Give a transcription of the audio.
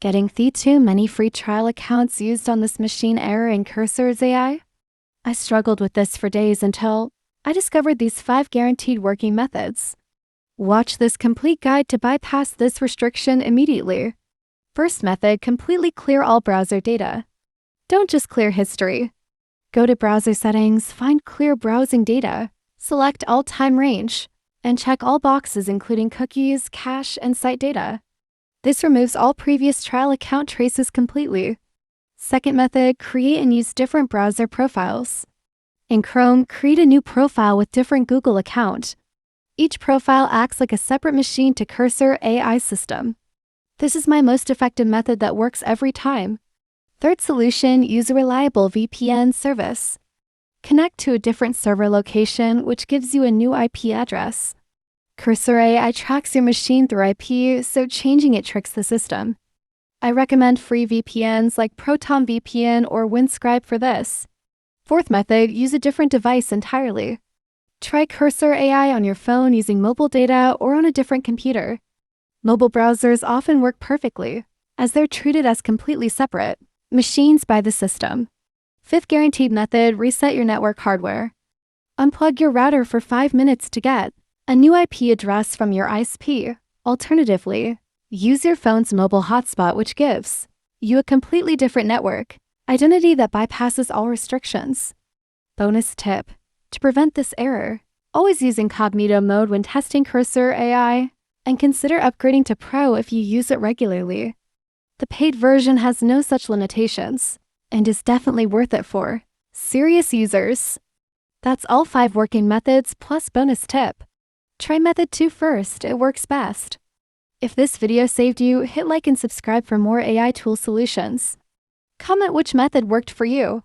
Getting too many free trial accounts used on this machine error in Cursor's AI? I struggled with this for days until I discovered these 5 guaranteed working methods. Watch this complete guide to bypass this restriction immediately. First method, completely clear all browser data. Don't just clear history. Go to Browser Settings, find Clear Browsing Data, select All Time Range, and check all boxes including cookies, cache, and site data. This removes all previous trial account traces completely. Second method, create and use different browser profiles. In Chrome, create a new profile with different Google account. Each profile acts like a separate machine to Cursor AI system. This is my most effective method that works every time. Third solution, use a reliable VPN service. Connect to a different server location, which gives you a new IP address. Cursor AI tracks your machine through IP, so changing it tricks the system. I recommend free VPNs like Proton VPN or Windscribe for this. Fourth method, use a different device entirely. Try Cursor AI on your phone using mobile data or on a different computer. Mobile browsers often work perfectly, as they're treated as completely separate machines by the system. Fifth guaranteed method, reset your network hardware. Unplug your router for 5 minutes to get a new IP address from your ISP. Alternatively, use your phone's mobile hotspot, which gives you a completely different network identity that bypasses all restrictions. Bonus tip: to prevent this error, always use incognito mode when testing Cursor AI, and consider upgrading to Pro if you use it regularly. The paid version has no such limitations, and is definitely worth it for serious users. That's all 5 working methods plus bonus tip. Try method 2 first, it works best. If this video saved you, hit like and subscribe for more AI tool solutions. Comment which method worked for you.